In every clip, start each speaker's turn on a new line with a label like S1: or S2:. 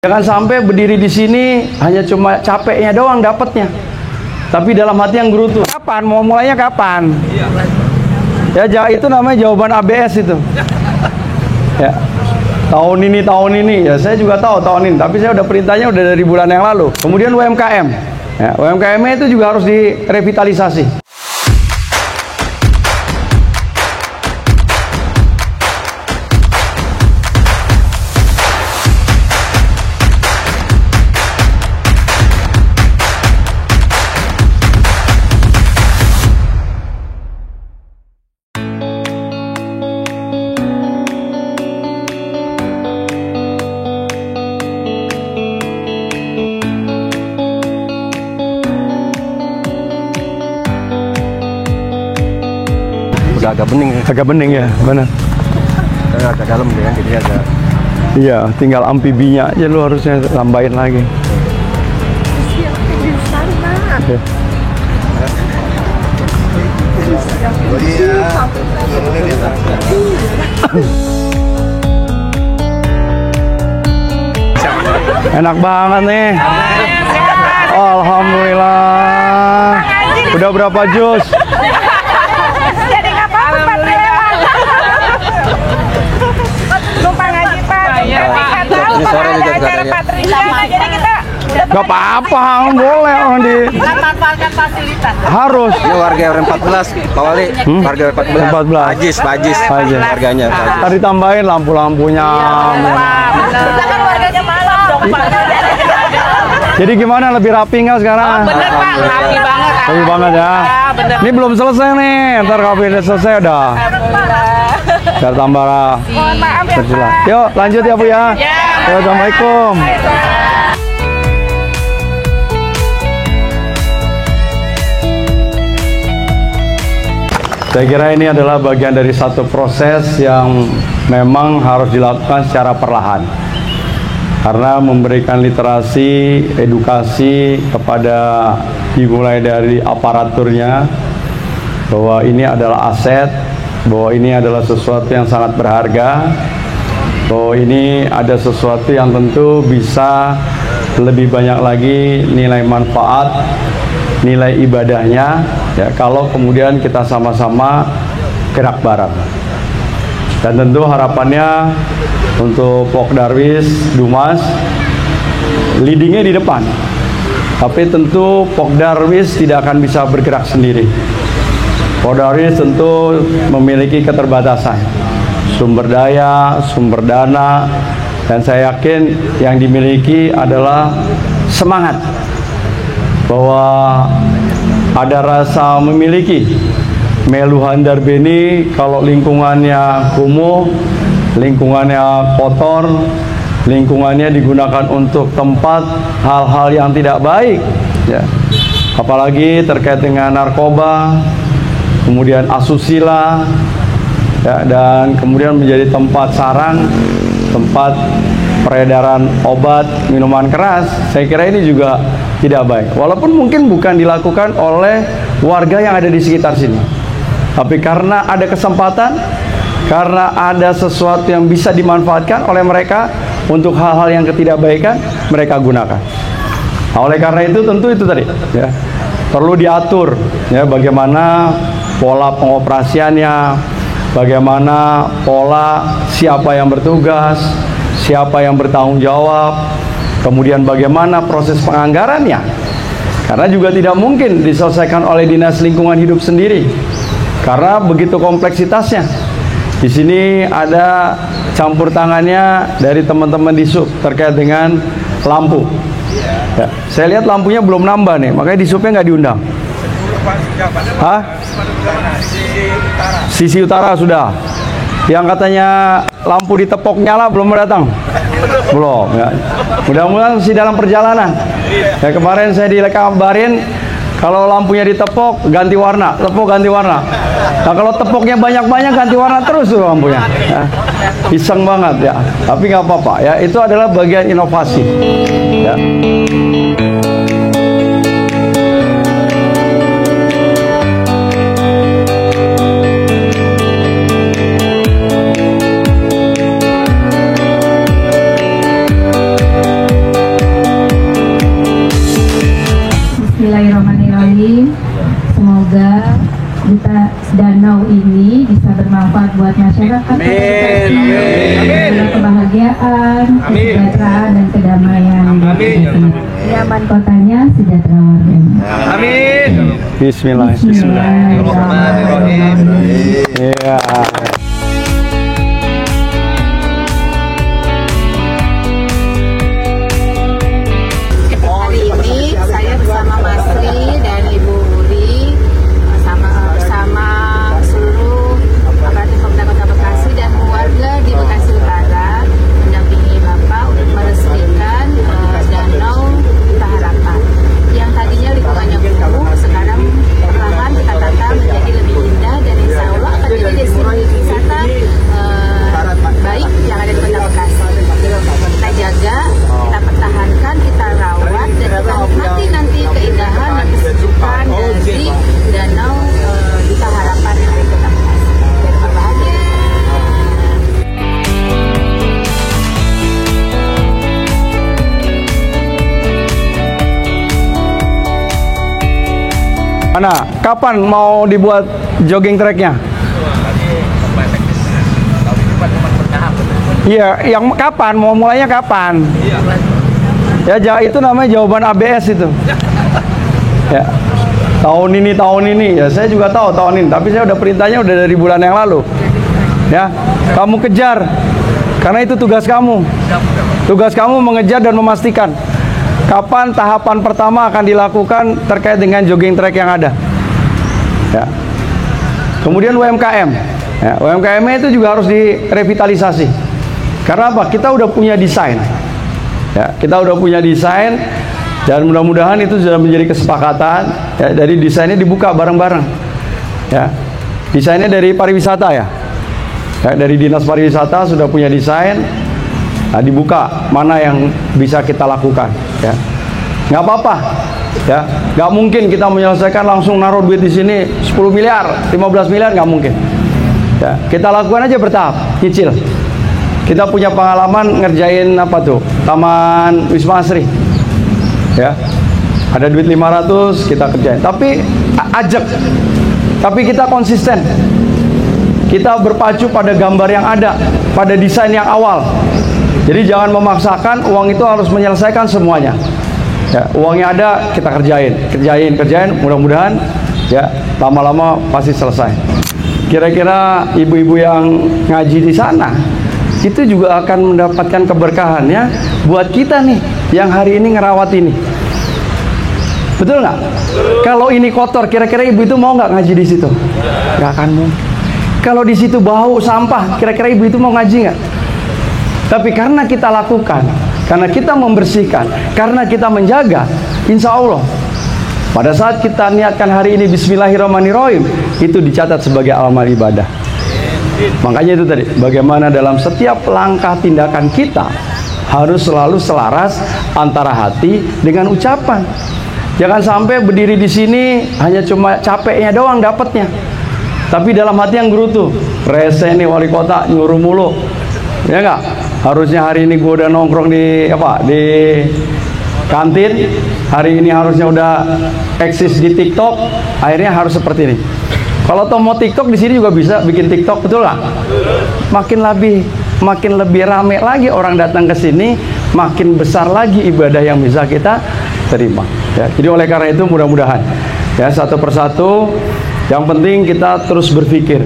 S1: Jangan sampai berdiri di sini hanya cuma capeknya doang dapatnya, tapi dalam hati yang gerutu. Kapan? Mau mulainya kapan? Ya, itu namanya jawaban ABS itu. Ya, tahun ini. Ya, saya juga tahu tahun ini, tapi saya udah perintahnya udah dari bulan yang lalu. Kemudian UMKM. Ya, UMKM itu juga harus direvitalisasi.
S2: Agak bening ya.
S1: Agak bening ya, benar.
S2: Agak dalam ya, jadi agak.
S1: Iya, tinggal amfibinya aja lu harusnya tambahin lagi. Okay. Enak banget nih. Alhamdulillah. Udah berapa jus?
S3: Jadi nggak apa-apa Pak Triawan. Numpang ngaji Pak. Nggak tahu kalau ada acara Pak Triawan. Jadi kita
S1: Gak apa-apa, boleh orang di
S3: manfaatkan fasilitas.
S1: harus.
S2: Ini warga RW 14, Pak Wali. Warga RW 14. Pak Ajis harganya.
S1: Tadi ditambahin lampu-lampunya.
S3: Kita kan warganya malam dong Pak.
S1: Jadi gimana, lebih rapi nggak sekarang?
S3: Bener Pak, rapi banget.
S1: Rapi banget ya.
S3: Bener.
S1: Ini belum selesai nih, ntar kalau udah selesai udah. Biar tambah
S3: Mohon maaf ya
S1: terjelas.
S3: Pak.
S1: Yuk lanjut ya Bu ya.
S3: Ya.
S1: Assalamualaikum. Saya kira ini adalah bagian dari satu proses yang memang harus dilakukan secara perlahan. Karena memberikan literasi, edukasi kepada dimulai dari aparaturnya, bahwa ini adalah aset, bahwa ini adalah sesuatu yang sangat berharga, bahwa ini ada sesuatu yang tentu bisa lebih banyak lagi nilai manfaat, nilai ibadahnya, ya kalau kemudian kita sama-sama gerak bareng. Dan tentu harapannya untuk Pok Darwis Dumas leadingnya di depan, tapi tentu Pok Darwis tidak akan bisa bergerak sendiri. Pok Darwis tentu memiliki keterbatasan sumber daya, sumber dana, dan saya yakin yang dimiliki adalah semangat bahwa ada rasa memiliki. Melu Handar Beni kalau lingkungannya kumuh, lingkungannya kotor, lingkungannya digunakan untuk tempat hal-hal yang tidak baik, ya. Apalagi terkait dengan narkoba, kemudian asusila, ya, dan kemudian menjadi tempat sarang, tempat peredaran obat, minuman keras. Saya kira ini juga tidak baik. Walaupun mungkin bukan dilakukan oleh warga yang ada di sekitar sini, tapi karena ada kesempatan, karena ada sesuatu yang bisa dimanfaatkan oleh mereka untuk hal-hal yang ketidakbaikan, mereka gunakan. Nah, oleh karena itu tentu itu tadi, ya, perlu diatur, ya, bagaimana pola pengoperasiannya, bagaimana pola siapa yang bertugas, siapa yang bertanggung jawab, kemudian bagaimana proses penganggarannya. Karena juga tidak mungkin diselesaikan oleh Dinas Lingkungan Hidup sendiri, karena begitu kompleksitasnya. Di sini ada campur tangannya dari teman-teman di sub terkait dengan lampu. Ya, saya lihat lampunya belum nambah nih, makanya di subnya nggak diundang. Hah? Sisi utara sudah. Yang katanya lampu di tepok nyala belum datang. Belum. Ya. Mudah-mudahan masih dalam perjalanan. Ya, kemarin saya dikabarin kalau lampunya ditepok ganti warna, tepok ganti warna. Nah, kalau tepoknya banyak-banyak ganti warna terus tuh lampunya. Ya. Iseng banget ya. Tapi nggak apa-apa ya. Itu adalah bagian inovasi. Ya.
S4: bermanfaat buat masyarakat.
S2: Amin. Amin.
S4: Kebahagiaan, kesejahteraan dan kedamaian.
S2: Amin.
S4: Nyaman kotanya, sejahtera warganya.
S2: Amin.
S1: Bismillah.
S4: Bismillahirrahmanirrahim.
S1: Iya.
S5: Hari ini saya bersama Mas Tri dan Ibu Uri bersama seluruh aparatur Pemerintah Kota Bekasi dan warga di Bekasi Utara mendampingi Bapak untuk meresmikan Danau Kita Harapan yang tadinya lingkungannya kumuh, sekarang perlahan kita tata menjadi lebih indah dan insya Allah akan menjadi destinasi wisata baik yang ada di Kota Bekasi. Kita jaga, kita pertahankan, kita rawat, dan kita nikmati nanti keindahan dan kesejukan dari Danau Kita Harapan yang ada di Kota Bekasi. Dan berbahagia.
S1: Mana? Kapan mau dibuat jogging tracknya? Iya, yang kapan? Mau mulainya kapan? Ya, itu namanya jawaban ABS itu. Ya, tahun ini. Ya, saya juga tahu tahun ini. Tapi saya udah perintahnya udah dari bulan yang lalu. Ya, kamu kejar. Karena itu tugas kamu. Tugas kamu mengejar dan memastikan kapan tahapan pertama akan dilakukan terkait dengan jogging track yang ada. Ya. Kemudian UMKM. Ya, UMKM itu juga harus direvitalisasi. Karena apa? Kita udah punya desain. Ya, kita udah punya desain dan mudah-mudahan itu sudah menjadi kesepakatan. Ya, dari desainnya dibuka bareng-bareng. Ya. Desainnya dari pariwisata ya. Ya, dari Dinas Pariwisata sudah punya desain. Nah, dibuka mana yang bisa kita lakukan. Ya. Nggak apa-apa. Ya, nggak mungkin kita menyelesaikan langsung naruh duit di sini 10 miliar, 15 miliar nggak mungkin. Ya, kita lakukan aja bertahap, cicil. Kita punya pengalaman ngerjain apa tuh? Taman Wisma Asri. Ya. Ada duit 500 kita kerjain. Tapi ajak. Tapi kita konsisten. Kita berpacu pada gambar yang ada, pada desain yang awal. Jadi jangan memaksakan uang itu harus menyelesaikan semuanya. Ya, uangnya ada kita kerjain. Mudah-mudahan ya lama-lama pasti selesai. Kira-kira ibu-ibu yang ngaji di sana itu juga akan mendapatkan keberkahan ya buat kita nih yang hari ini ngerawat ini. Betul nggak? Kalau ini kotor, kira-kira ibu itu mau nggak ngaji di situ? Nggak akan mungkin. Kalau di situ bau sampah, kira-kira ibu itu mau ngaji nggak? Tapi karena kita lakukan, karena kita membersihkan, karena kita menjaga, insya Allah pada saat kita niatkan hari ini Bismillahirrahmanirrahim, itu dicatat sebagai amal ibadah. Makanya itu tadi, bagaimana dalam setiap langkah tindakan kita harus selalu selaras antara hati dengan ucapan. Jangan sampai berdiri di sini hanya cuma capeknya doang dapatnya, tapi dalam hati yang gerutu. Rese nih wali kota nyuruh mulu, ya nggak? Harusnya hari ini gue udah nongkrong di kantin, hari ini harusnya udah eksis di TikTok, akhirnya harus seperti ini. Kalau mau TikTok di sini juga bisa bikin TikTok, betul nggak? Makin lebih rame lagi orang datang ke sini, makin besar lagi ibadah yang bisa kita terima. Ya, jadi oleh karena itu mudah-mudahan ya satu persatu, yang penting kita terus berpikir.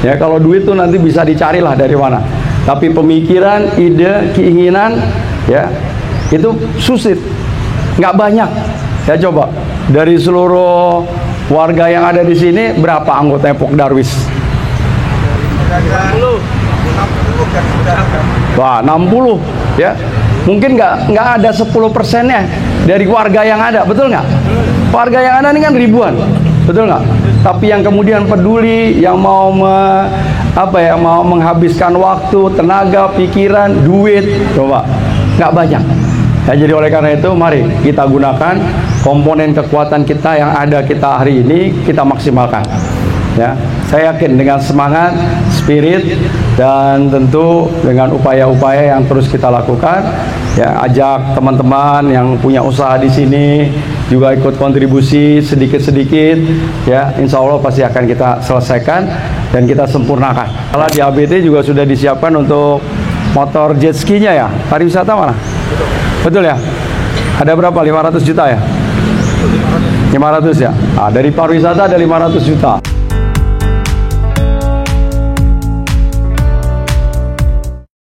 S1: Ya, kalau duit tuh nanti bisa dicarilah dari mana. Tapi pemikiran, ide, keinginan, ya itu susit, nggak banyak. Ya coba dari seluruh warga yang ada di sini berapa anggota Pok Darwis? Wah, 60 ya. Mungkin nggak ada 10%-nya dari warga yang ada, betul nggak? Warga yang ada ini kan ribuan, betul nggak? Tapi yang kemudian peduli, yang mau mau menghabiskan waktu, tenaga, pikiran, duit, coba nggak banyak. Ya, jadi oleh karena itu mari kita gunakan komponen kekuatan kita yang ada kita hari ini, kita maksimalkan. Ya, saya yakin dengan semangat, spirit, dan tentu dengan upaya-upaya yang terus kita lakukan, ya ajak teman-teman yang punya usaha di sini juga ikut kontribusi sedikit-sedikit, ya insya Allah pasti akan kita selesaikan dan kita sempurnakan. Kalau di ABT juga sudah disiapkan untuk motor jet ski-nya ya. Pariwisata mana? Betul ya? Ada berapa? 500 juta ya? 500 ya? Nah, dari pariwisata ada 500 juta.